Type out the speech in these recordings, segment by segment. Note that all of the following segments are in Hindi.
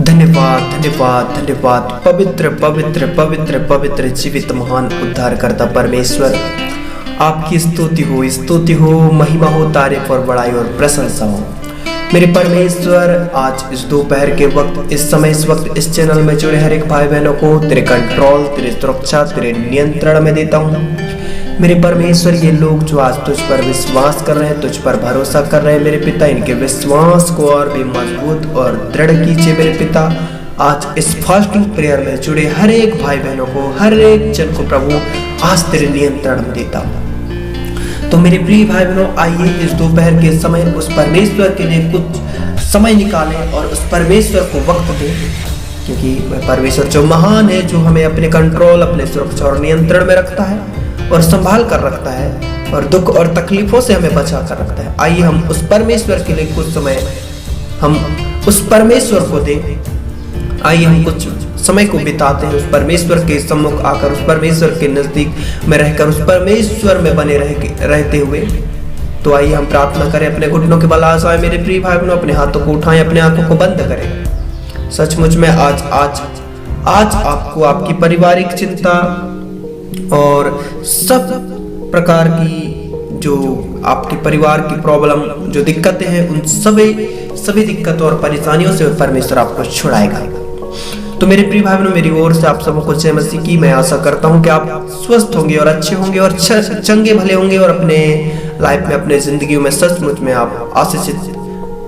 धन्यवाद धन्यवाद धन्यवाद पवित्र पवित्र पवित्र पवित्र जीवित महान उद्धार करता परमेश्वर, आपकी स्तुति हो, महिमा हो, तारीफ और बड़ाई और प्रशंसा हो। मेरे परमेश्वर, आज इस दोपहर के वक्त, इस समय, इस वक्त इस चैनल में जुड़े हर एक भाई बहनों को तेरे कंट्रोल, तेरे सुरक्षा, तेरे नियंत्रण में देता हूँ। मेरे परमेश्वर, ये लोग जो आज तुझ पर विश्वास कर रहे हैं, तुझ पर भरोसा कर रहे हैं मेरे पिता, इनके विश्वास को और भी मजबूत और दृढ़ कीजिए मेरे पिता। आज इस फास्टिंग प्रेयर में जुड़े हर एक भाई बहनों को, हर एक जन को प्रभु आज तेरे नियंत्रण में देता हूँ। तो मेरे प्रिय भाई बहनों, आइए इस दोपहर के समय उस परमेश्वर के लिए कुछ समय निकालें और उस परमेश्वर को वक्त दें, क्योंकि वह परमेश्वर जो महान है, जो हमें अपने कंट्रोल, अपने सुरक्षा और नियंत्रण में रखता है और संभाल कर रखता है और दुख और तकलीफों से हमें बचा कर रखता है। आइए हम उस परमेश्वर के लिए कुछ समय हम उस परमेश्वर को दें। आइए हम कुछ समय को बिताते हैं उस परमेश्वर के सम्मुख आकर, उस परमेश्वर के नजदीक में रहकर, उस परमेश्वर में बने रहते हुए। तो आइए हम प्रार्थना करें, अपने घुटनों के बल आए मेरे प्रिय भाई बहनों, अपने हाथों को उठाएं, अपने आंखों को बंद करें। सचमुच में आज आपको आपकी पारिवारिक चिंता और सब प्रकार की जो आपके परिवार की प्रॉब्लम, जो दिक्कतें हैं, उन सभी दिक्कतों और परेशानियों से परमेश्वर आपको छुड़ाएगा। तो मेरे प्रिय भाई बहनों, मेरी ओर से आप सबको जय मसीह की। मैं आशा करता हूं कि आप स्वस्थ होंगे और अच्छे होंगे और चंगे भले होंगे और अपने लाइफ में, अपने जिंदगी में सचमुच में आप आशीषित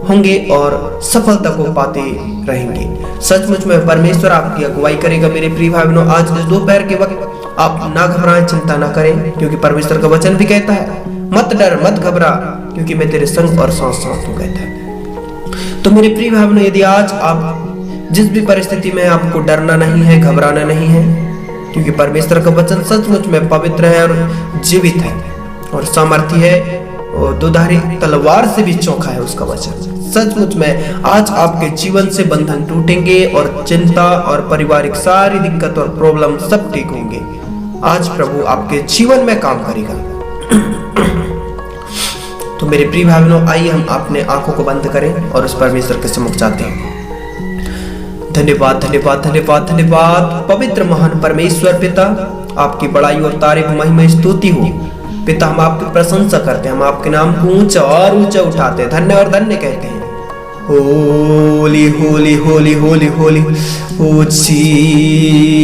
होंगे और सफलता को पाते रहेंगे। सचमुच में परमेश्वर आपकी अगुवाई करेगा। मेरे प्रिय भाई बहनों, आज इस दोपहर के वक्त आप ना घबराएं, चिंता ना करें, क्योंकि परमेश्वर का वचन भी कहता है, मत डर, मत घबरा, क्योंकि मैं तेरे संग और साथ साथ हूं, कहता है। तो मेरे प्रिय भाई बहनों, यदि आज आप जिस भी परिस्थिति में, आपको डरना नहीं है, घबराना नहीं है, क्योंकि परमेश्वर का वचन सचमुच में पवित्र है और जीवित है और सामर्थी है और दुधारी तलवार से भी चौखा है उसका वचन। सचमुच में आज आपके जीवन से बंधन टूटेंगे और चिंता और पारिवारिक सारी दिक्कत और प्रॉब्लम सब ठीक होंगे। आज प्रभु आपके जीवन में काम करेगा। तो मेरे प्रिय भाई बहनों, आइए हम अपने आंखों को बंद करें और उस परमेश्वर के सम्मुख जाते हैं। धन्यवाद धन्यवाद धन्यवाद धन्यवाद पवित्र महान परमेश्वर पिता, आपकी बड़ाई और तारीफ, महिमा, स्तुति हो पिता। हम आपकी प्रशंसा करते हैं, हम आपके नाम को ऊंचा और ऊंचा उठाते हैं, धन्य और धन्य कहते हैं। Holy holy holy holy holy O Jesus,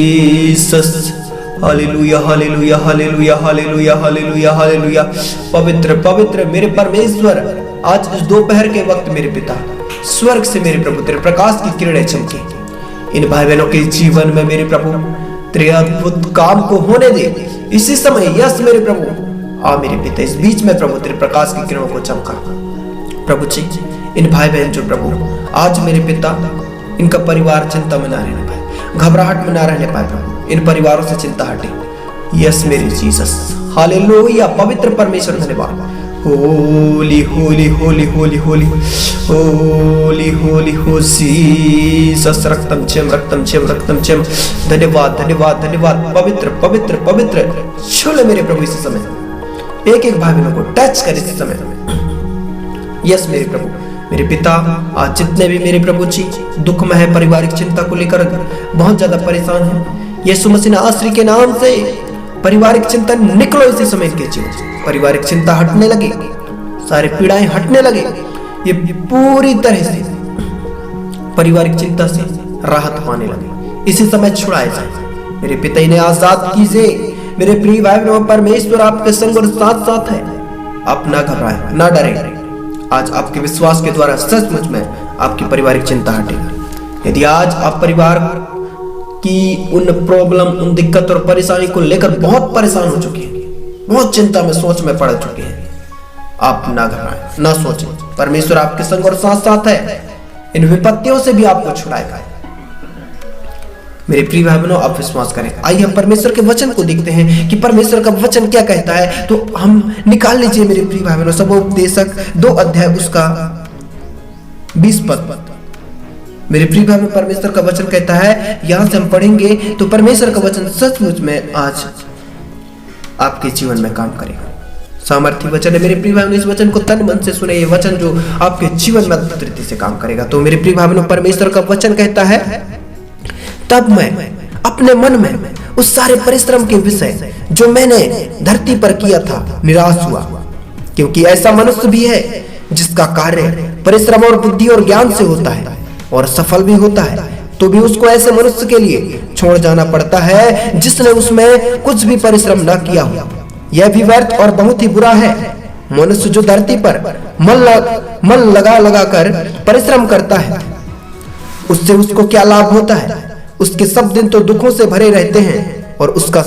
hallelujah hallelujah hallelujah hallelujah hallelujah hallelujah. पवित्र पवित्र मेरे परमेश्वर, आज इस दोपहर के वक्त मेरे पिता, स्वर्ग से मेरे प्रभु तेरे प्रकाश की किरणें चमके इन भाई बहनों के जीवन में मेरे प्रभु, तेरे अद्भुत काम को होने दे इसी समय। यस मेरे प्रभु, मेरे पिता, इस बीच में प्रभु तेरे प्रकाश की किरणों को चमका प्रभु जी। इन भाई बहन जो प्रभु आज मेरे पिता, इनका परिवार चिंता में ना रहने पाए, घबराहट में ना रहने पाए प्रभु, इन परिवारों से चिंता हटे। यस मेरे जीसस, हालेलुया। पवित्र परमेश्वर धन्यवाद। Holi holy holy holy holy holy Holi हो जीसस, रक्तम चेम रक्तम चेम रक्तम चेम। धन्यवाद धन्यवाद धन्यवाद। पवित्र पवित्र पवित्र छूले मेरे प्रभु इस समय, एक एक भाई बहनों को टच कर इस समय। यस मेरे प्रभु, मेरे पिता, आज जितने भी मेरे प्रभु जी दुख में है, पारिवारिक चिंता को लेकर बहुत ज्यादा परेशान है, यीशु मसीह नासरी के नाम से पारिवारिक चिंता निकलो इसी समय के जीवन। पारिवारिक चिंता हटने लगे, सारे पीड़ाएं हटने लगे, ये पूरी तरह से पारिवारिक चिंता से राहत पाने लगे, इसी समय छुड़ाए जाए। मेरे पिता, इन्हें आजाद कीजिए। मेरे प्रिय भाई बहनों, परमेश्वर आपके संग और साथ साथ है। आप ना घबराएं, ना डरें। आज आपके विश्वास के द्वारा सचमुच में आपकी पारिवारिक चिंता हटेगी। यदि आज आप परिवार की उन प्रॉब्लम, उन दिक्कत और परेशानी को लेकर बहुत परेशान हो चुके हैं, बहुत चिंता में, सोच में पड़ चुके हैं, आप ना घबराएं, ना सोचें। परमेश्वर आपके संग और साथ साथ है, इन विपत्तियों से भी आपको छुड़ाएगा। मेरे प्रिय भाई बहनों, आप विश्वास करें। आइए हम परमेश्वर के वचन को देखते हैं कि परमेश्वर का वचन क्या कहता है। तो हम निकाल लीजिए मेरे प्रिय भाई बहनों, सबोपदेशक 2 अध्याय उसका 20 पद। मेरे प्रिय भाई बहनों, परमेश्वर का वचन कहता है, यहां से हम पढ़ेंगे तो परमेश्वर का वचन सचमुच में आज आपके जीवन में काम करेगा। सामर्थ्य वचन है मेरे प्रिय भाइयों। इस वचन को तन मन से सुने, ये वचन जो आपके जीवन में अद्भुत रीति से काम करेगा। तो मेरे प्रिय भाइयों, परमेश्वर का वचन कहता है, तब मैं अपने मन में उस सारे परिश्रम के विषय जो मैंने धरती पर किया था निराश हुआ, क्योंकि ऐसा मनुष्य भी है जिसका कार्य परिश्रम और बुद्धि और ज्ञान से होता है और सफल भी होता है, तो भी उसको ऐसे मनुष्य के लिए छोड़ जाना पड़ता है जिसने उसमें कुछ भी परिश्रम न किया हो। यह भी व्यर्थ और बहुत ही बुरा है। मनुष्य जो धरती पर मन लगा कर परिश्रम करता है, उससे उसको क्या लाभ होता है? उसके सब दिन तो दुखों से भरे रहते हैं और उसका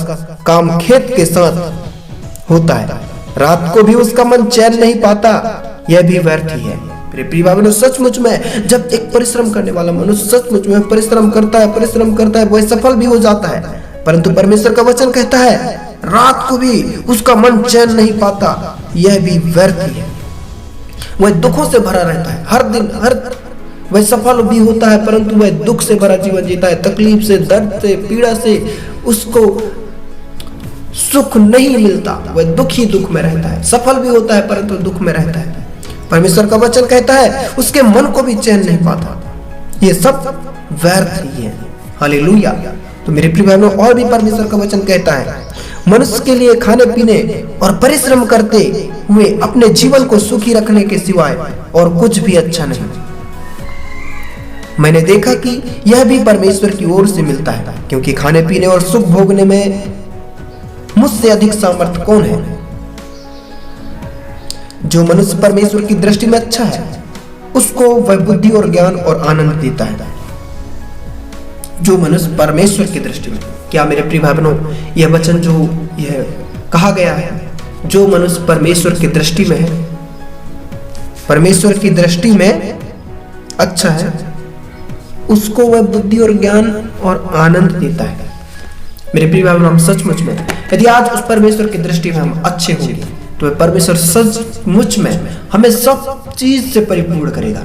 काम खेत के साथ होता है, रात को भी उसका मन चैन नहीं पाता। यह भी व्यर्थ ही है। मेरे प्रिय भाइयों, सचमुच में जब एक परिश्रम करने वाला मनुष्य सचमुच में परिश्रम करता है, वह सफल भी हो जाता है। परंतु परमेश्वर का वचन कहता है, रात को भी उसका मन चैन नहीं पाता। यह भी व्यर्थ ही है। वह दुखों से भरा रहता है, हर दिन वह सफल भी होता है, परंतु वह दुख से भरा जीवन जीता है, तकलीफ से, दर्द से, पीड़ा से उसको सुख नहीं मिलता। वह दुख ही दुख में रहता है, सफल भी होता है परंतु दुख में रहता है। परमेश्वर का वचन कहता है, उसके मन को भी चैन नहीं पाता। ये सब व्यर्थ ही है। हालेलुया। तो मेरे प्रिय भाइयों, और भी परमेश्वर का वचन कहता है, मनुष्य के लिए खाने पीने और परिश्रम करते हुए अपने जीवन को सुखी रखने के सिवाय और कुछ भी अच्छा नहीं। मैंने देखा कि यह भी परमेश्वर की ओर से मिलता है, क्योंकि खाने पीने और सुख भोगने में मुझसे अधिक सामर्थ्य कौन है? जो मनुष्य परमेश्वर की दृष्टि में अच्छा है, उसको वह बुद्धि और ज्ञान और आनंद देता है। जो मनुष्य परमेश्वर की दृष्टि में, क्या मेरे प्रिय भाई बहनों, यह वचन जो यह कहा गया है, जो मनुष्य परमेश्वर की दृष्टि में है, परमेश्वर की दृष्टि में अच्छा है, उसको वह बुद्धि और ज्ञान और आनंद देता है। मेरे प्रिय भाई बहनों, हम सचमुच में यदि आज उस परमेश्वर की दृष्टि में हम अच्छे होंगे, तो वह परमेश्वर सचमुच में हमें सब चीज से परिपूर्ण करेगा।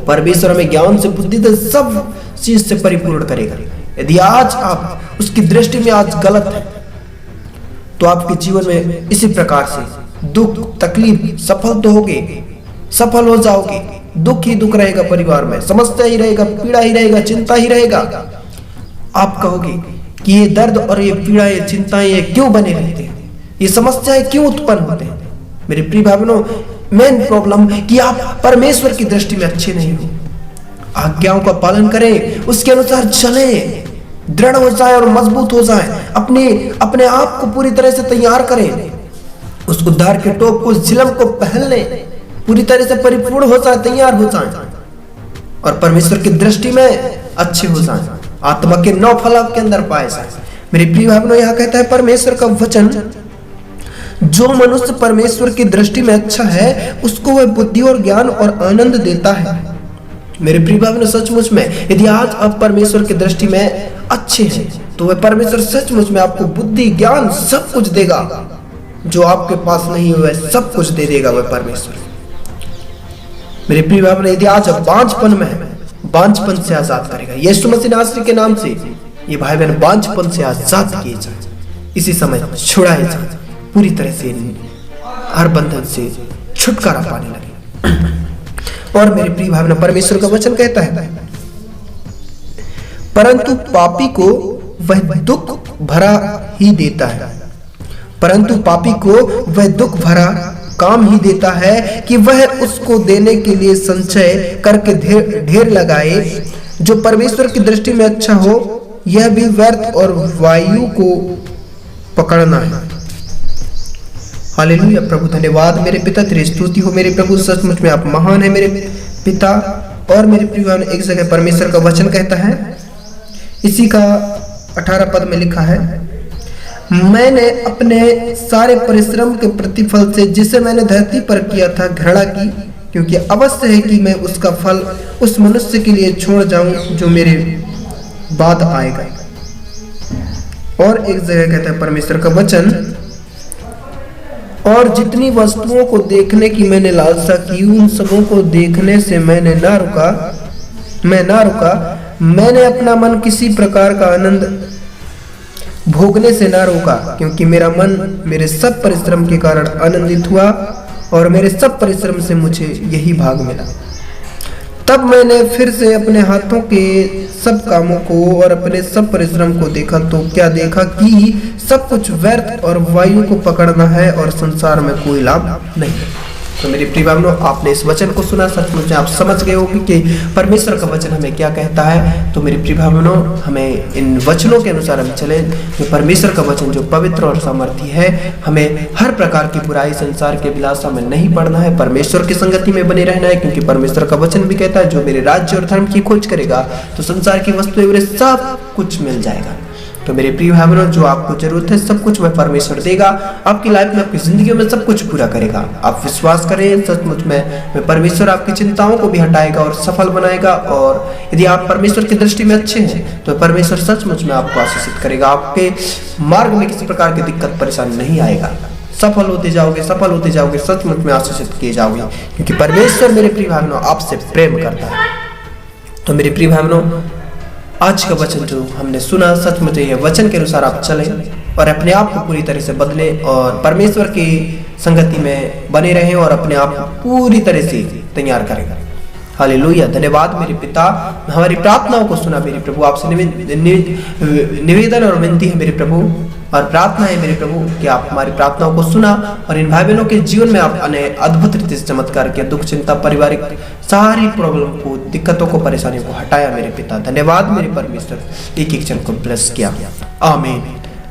परमेश्वर हमें ज्ञान से, बुद्धि से, सब चीज से परिपूर्ण करेगा। यदि आज आप उसकी दृष्टि में आज गलत है, तो आपके जीवन में इसी प्रकार से दुख, तकलीफ, सफल तो होगे, सफल हो जाओगे, दुख ही दुख रहेगा, परिवार में समस्या ही रहेगा, पीड़ा ही रहेगा, चिंता ही रहेगा। आप कहोगे कि ये दर्द और ये पीड़ा, ये चिंताएं, ये क्यों बने रहते हैं, ये समस्याएं क्यों उत्पन्न होते हैं? मेरे प्रिय भाई बहनों, मेन प्रॉब्लम कि आप परमेश्वर की दृष्टि में अच्छे नहीं हो। आज्ञाओं का पालन करें, उसके अनुसार चलें, दृढ़ हो जाए और मजबूत हो जाए, अपने आप को पूरी तरह से तैयार करें, उस उद्धार के टोप को, उस झिलम को पहन लें, पूरी तरह से परिपूर्ण हो जाए, तैयार हो जाए और परमेश्वर की दृष्टि में अच्छे हो जाए, आत्मा के 9 फल के अंदर पाए जाए। मेरे प्रिय भाई बहनों, यहाँ कहता है परमेश्वर का वचन, जो मनुष्य परमेश्वर की दृष्टि में अच्छा है, उसको वह बुद्धि और ज्ञान और आनंद देता है। मेरे प्रिय भाई बहनों, सचमुच में यदि आज आप परमेश्वर की दृष्टि में अच्छे हैं, तो वह परमेश्वर सचमुच में आपको बुद्धि, ज्ञान, सब कुछ देगा। जो आपके पास नहीं है, वह सब कुछ दे देगा वह परमेश्वर। मेरे प्रिय भाई बहनों, यदि आज आप बांझपन में है, बांझपन से आजाद करेगा यीशु मसीह नासरी के नाम से। ये भाई बहन बांझपन से आजाद किए जाए, इसी समय छुड़ाए जाए, पूरी तरह से हर बंधन से छुटकारा पाने लगे। और मेरे प्रिय भाई बहनों, परमेश्वर का वचन कहता है, परंतु पापी को वह दुख भरा ही देता है, परंतु पापी को वह दुख भरा काम ही देता है कि वह उसको देने के लिए संचय करके ढेर लगाए। जो परमेश्वर की दृष्टि में अच्छा हो, यह भी व्यर्थ और वायु को पकड़ना है। हालेलुया। प्रभु धन्यवाद। मेरे पिता तेरी स्तुति हो। मेरे प्रभु सचमुच में आप महान है मेरे पिता। और मेरे प्रिय भाइयों, एक जगह परमेश्वर का वचन कहता है, इसी का 18 पद में लिखा है, मैंने अपने सारे परिश्रम के प्रतिफल से जिसे मैंने धरती पर किया था घृणा की, क्योंकि अवश्य है कि मैं उसका फल उस मनुष्य के लिए छोड़ जाऊं जो मेरे बाद आएगा। और एक जगह कहता है परमेश्वर का वचन, और जितनी वस्तुओं को देखने की मैंने लालसा की, उन सबों को देखने से मैं ना रुका। मैंने अपना मन किसी प्रकार का आनंद भोगने से ना रोका, क्योंकि मेरा मन मेरे सब परिश्रम के कारण आनंदित हुआ और मेरे सब परिश्रम से मुझे यही भाग मिला। तब मैंने फिर से अपने हाथों के सब कामों को और अपने सब परिश्रम को देखा, तो क्या देखा कि सब कुछ व्यर्थ और वायु को पकड़ना है और संसार में कोई लाभ नहीं। तो मेरे प्रिय भाइयों, आपने इस वचन को सुना, सचमुच आप समझ गए होंगे कि परमेश्वर का वचन हमें क्या कहता है। तो मेरे प्रिय भाइयों, हमें इन वचनों के अनुसार हम चले। जो परमेश्वर का वचन जो पवित्र और सामर्थी है, हमें हर प्रकार की बुराई, संसार के विलासा में नहीं पड़ना है, परमेश्वर की संगति में बने रहना है, क्योंकि परमेश्वर का वचन भी कहता है जो मेरे राज्य और धर्म की खोज करेगा तो संसार की वस्तुएं सब कुछ मिल जाएगा। तो मेरे प्रिय भाई बहनों, जो आपको जरूरत है सब कुछ वह परमेश्वर देगा। आपकी लाइफ में, आपकी जिंदगी में सब कुछ पूरा करेगा। आप विश्वास करें, सचमुच में परमेश्वर आपकी चिंताओं को भी हटाएगा और सफल बनाएगा। और यदि आप परमेश्वर की दृष्टि में अच्छे हैं तो परमेश्वर सचमुच में आपको आशीषित करेगा। आपके मार्ग में किसी प्रकार की दिक्कत परेशानी नहीं आएगा। सफल होते जाओगे, सफल होते जाओगे, सचमुच में आशीषित किए जाओगे, क्योंकि परमेश्वर मेरे प्रिय भाई बहनों आपसे प्रेम करता है। तो मेरे प्रिय भाई बहनों, आज का वचन जो हमने सुना, सचमुच ये वचन के अनुसार आप चलें और अपने आप को पूरी तरह से बदलें और परमेश्वर की संगति में बने रहें और अपने आप को पूरी तरह से तैयार करें। हालेलुया। धन्यवाद मेरे पिता, हमारी प्रार्थनाओं को सुना मेरे प्रभु। आपसे निवेदन और विनती है मेरे प्रभु और प्रार्थना है मेरे प्रभु कि आप हमारी प्रार्थनाओं को सुना और इन भाई बहनों के जीवन में आप अद्भुत रीति से चमत्कार किया। दुख, चिंता, पारिवारिक सारी प्रॉब्लम को, दिक्कतों को, परेशानियों को हटाया मेरे पिता। धन्यवाद मेरे परमेश्वर, एक एक जन को ब्लेस किया। आमीन।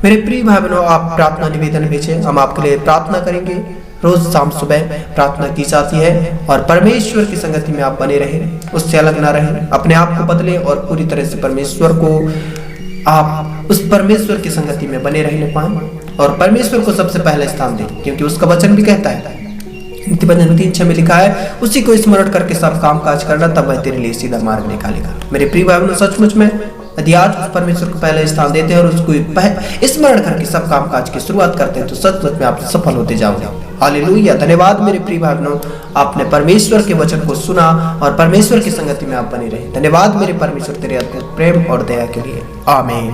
मेरे प्रिय भाई बहनों, आप प्रार्थना निवेदन भेजें, हम आपके लिए प्रार्थना करेंगे। रोज शाम सुबह प्रार्थना की जाती है और परमेश्वर की संगति में आप बने रहें, उससे अलग ना रहें, अपने आप को बदलें और पूरी तरह से परमेश्वर को, आप उस परमेश्वर की संगति में बने रहने पाएं और परमेश्वर को सबसे पहले स्थान दें, क्योंकि उसका वचन भी कहता है, नीतिवचन 3:6 में लिखा है, उसी को स्मरण करके सब काम काज करना, तब वह तेरे लिए सीधा मार्ग निकालेगा। मेरे प्रिय भाई बहनों, सचमुच में यदि आज उस परमेश्वर को पहले स्थान देते हैं और उसको स्मरण करके सब काम काज की शुरुआत करते हैं तो सचमुच में आप सफल होते जाओगे। हालेलुया। धन्यवाद मेरे प्रिय भाई बहनों, आपने परमेश्वर के वचन को सुना और परमेश्वर की संगति में आप बने रहे। धन्यवाद मेरे परमेश्वर तेरे अद्भुत प्रेम और दया के लिए। आमीन।